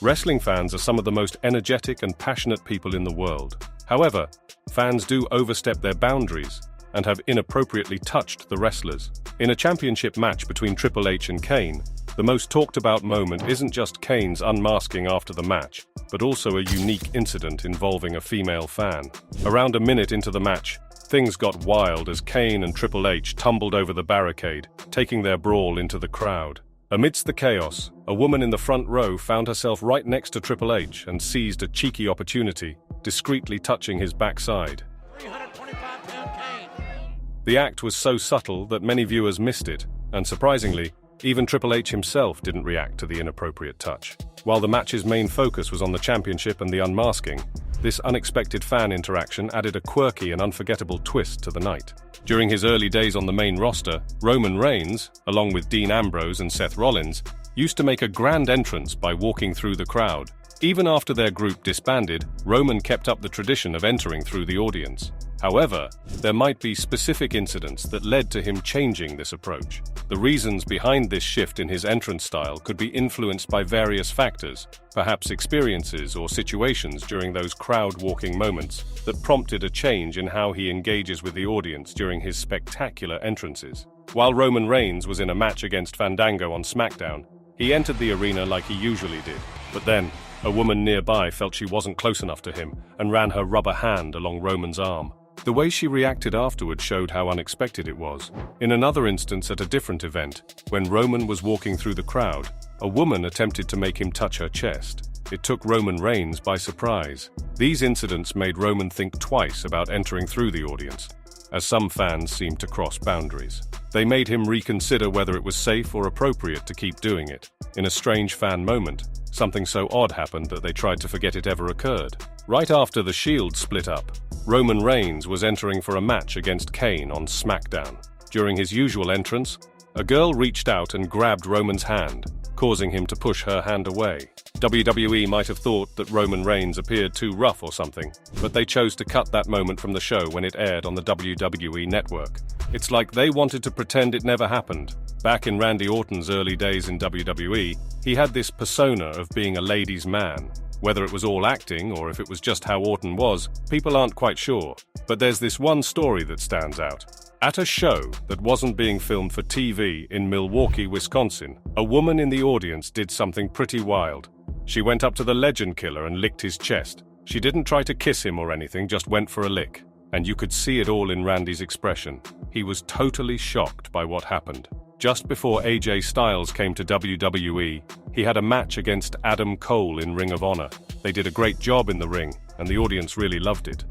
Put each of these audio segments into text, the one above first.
Wrestling fans are some of the most energetic and passionate people in the world. However, fans do overstep their boundaries and have inappropriately touched the wrestlers. In a championship match between Triple H and Kane, the most talked about moment isn't just Kane's unmasking after the match, but also a unique incident involving a female fan. Around a minute into the match, things got wild as Kane and Triple H tumbled over the barricade, taking their brawl into the crowd. Amidst the chaos, a woman in the front row found herself right next to Triple H and seized a cheeky opportunity, discreetly touching his backside. 325-pound Kane. The act was so subtle that many viewers missed it, and surprisingly, even Triple H himself didn't react to the inappropriate touch. While the match's main focus was on the championship and the unmasking, this unexpected fan interaction added a quirky and unforgettable twist to the night. During his early days on the main roster, Roman Reigns, along with Dean Ambrose and Seth Rollins, used to make a grand entrance by walking through the crowd. Even after their group disbanded, Roman kept up the tradition of entering through the audience. However, there might be specific incidents that led to him changing this approach. The reasons behind this shift in his entrance style could be influenced by various factors, perhaps experiences or situations during those crowd-walking moments that prompted a change in how he engages with the audience during his spectacular entrances. While Roman Reigns was in a match against Fandango on SmackDown, he entered the arena like he usually did, but then a woman nearby felt she wasn't close enough to him and ran her rubber hand along Roman's arm. The way she reacted afterward showed how unexpected it was. In another instance at a different event, when Roman was walking through the crowd, a woman attempted to make him touch her chest. It took Roman Reigns by surprise. These incidents made Roman think twice about entering through the audience, as some fans seemed to cross boundaries. They made him reconsider whether it was safe or appropriate to keep doing it. In a strange fan moment, something so odd happened that they tried to forget it ever occurred. Right after the Shield split up, Roman Reigns was entering for a match against Kane on SmackDown. During his usual entrance, a girl reached out and grabbed Roman's hand, causing him to push her hand away. WWE might have thought that Roman Reigns appeared too rough or something, but they chose to cut that moment from the show when it aired on the WWE network. It's like they wanted to pretend it never happened. Back in Randy Orton's early days in WWE, he had this persona of being a ladies' man. Whether it was all acting or if it was just how Orton was, people aren't quite sure. But there's this one story that stands out. At a show that wasn't being filmed for TV in Milwaukee, Wisconsin, a woman in the audience did something pretty wild. She went up to the Legend Killer and licked his chest. She didn't try to kiss him or anything, just went for a lick. And you could see it all in Randy's expression. He was totally shocked by what happened. Just before AJ Styles came to WWE, he had a match against Adam Cole in Ring of Honor. They did a great job in the ring, and the audience really loved it.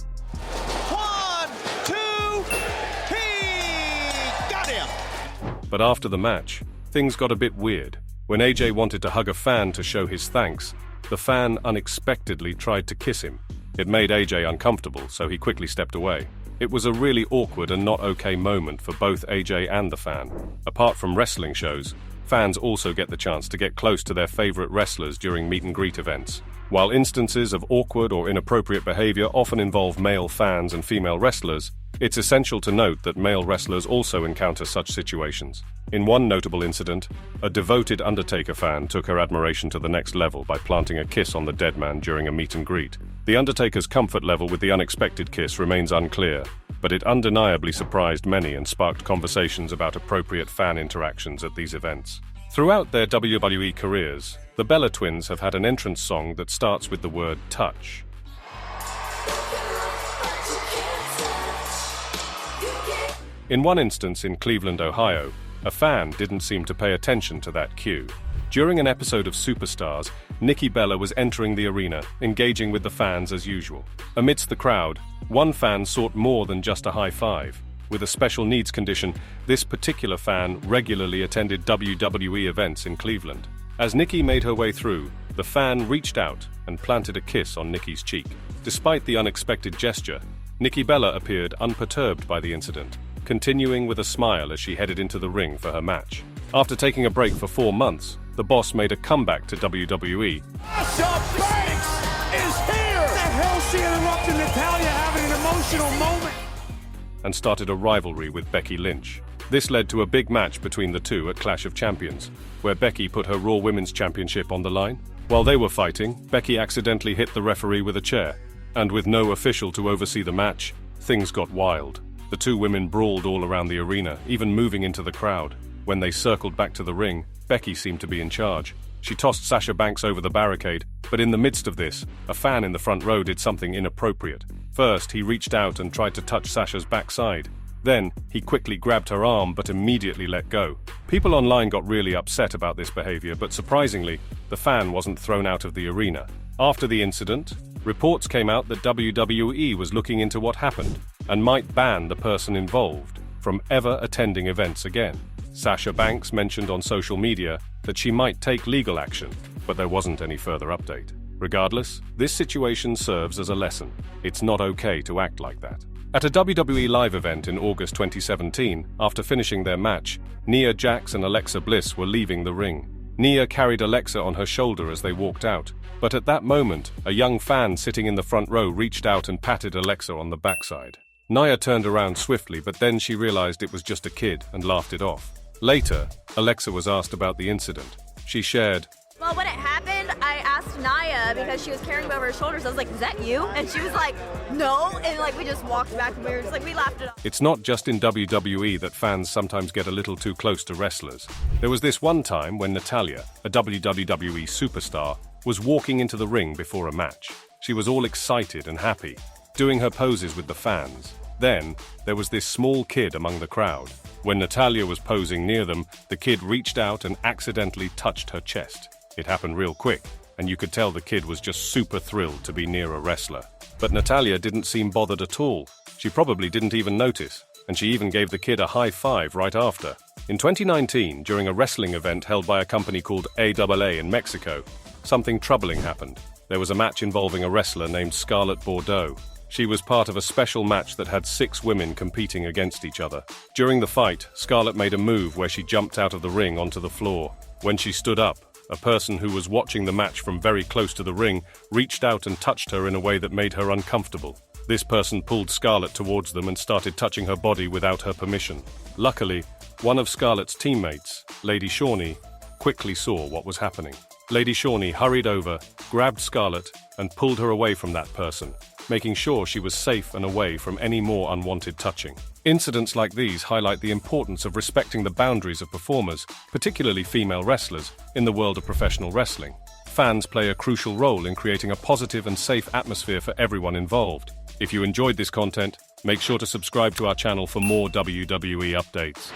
1, 2, he got him! But after the match, things got a bit weird. When AJ wanted to hug a fan to show his thanks, the fan unexpectedly tried to kiss him. It made AJ uncomfortable, so he quickly stepped away. It was a really awkward and not okay moment for both AJ and the fan. Apart from wrestling shows, fans also get the chance to get close to their favorite wrestlers during meet and greet events. While instances of awkward or inappropriate behavior often involve male fans and female wrestlers, it's essential to note that male wrestlers also encounter such situations. In one notable incident, a devoted Undertaker fan took her admiration to the next level by planting a kiss on the dead man during a meet and greet. The Undertaker's comfort level with the unexpected kiss remains unclear, but it undeniably surprised many and sparked conversations about appropriate fan interactions at these events. Throughout their WWE careers, the Bella Twins have had an entrance song that starts with the word touch. In one instance in Cleveland, Ohio, a fan didn't seem to pay attention to that cue. During an episode of Superstars, Nikki Bella was entering the arena, engaging with the fans as usual. Amidst the crowd, one fan sought more than just a high five. With a special needs condition, this particular fan regularly attended WWE events in Cleveland. As Nikki made her way through, the fan reached out and planted a kiss on Nikki's cheek. Despite the unexpected gesture, Nikki Bella appeared unperturbed by the incident, continuing with a smile as she headed into the ring for her match. After taking a break for 4 months, the boss made a comeback to WWE. Sasha Banks is here! The hell she interrupted Natalya having an emotional moment! And started a rivalry with Becky Lynch. This led to a big match between the two at Clash of Champions, where Becky put her Raw Women's Championship on the line. While they were fighting, Becky accidentally hit the referee with a chair, and with no official to oversee the match, things got wild. The two women brawled all around the arena, even moving into the crowd. When they circled back to the ring, Becky seemed to be in charge. She tossed Sasha Banks over the barricade, but in the midst of this, a fan in the front row did something inappropriate. First, he reached out and tried to touch Sasha's backside. Then, he quickly grabbed her arm but immediately let go. People online got really upset about this behavior, but surprisingly, the fan wasn't thrown out of the arena. After the incident, reports came out that WWE was looking into what happened and might ban the person involved from ever attending events again. Sasha Banks mentioned on social media that she might take legal action, but there wasn't any further update. Regardless, this situation serves as a lesson. It's not okay to act like that. At a WWE live event in August 2017, after finishing their match, Nia Jax and Alexa Bliss were leaving the ring. Nia carried Alexa on her shoulder as they walked out, but at that moment, a young fan sitting in the front row reached out and patted Alexa on the backside. Nia turned around swiftly, but then she realized it was just a kid and laughed it off. Later, Alexa was asked about the incident. She shared, "Well, when it happened, I asked Nia because she was carrying me over her shoulders. I was like, is that you? And she was like, no. And we just walked back and we were just we laughed it off. It's not just in WWE that fans sometimes get a little too close to wrestlers. There was this one time when Natalya, a WWE superstar, was walking into the ring before a match. She was all excited and happy, doing her poses with the fans. Then, there was this small kid among the crowd. When Natalya was posing near them, the kid reached out and accidentally touched her chest. It happened real quick, and you could tell the kid was just super thrilled to be near a wrestler. But Natalya didn't seem bothered at all. She probably didn't even notice, and she even gave the kid a high five right after. In 2019, during a wrestling event held by a company called AAA in Mexico, something troubling happened. There was a match involving a wrestler named Scarlett Bordeaux. She was part of a special match that had 6 women competing against each other. During the fight, Scarlett made a move where she jumped out of the ring onto the floor. When she stood up, a person who was watching the match from very close to the ring reached out and touched her in a way that made her uncomfortable. This person pulled Scarlett towards them and started touching her body without her permission. Luckily, one of Scarlett's teammates, Lady Shawnee, quickly saw what was happening. Lady Shawnee hurried over, grabbed Scarlett, and pulled her away from that person, making sure she was safe and away from any more unwanted touching. Incidents like these highlight the importance of respecting the boundaries of performers, particularly female wrestlers, in the world of professional wrestling. Fans play a crucial role in creating a positive and safe atmosphere for everyone involved. If you enjoyed this content, make sure to subscribe to our channel for more WWE updates.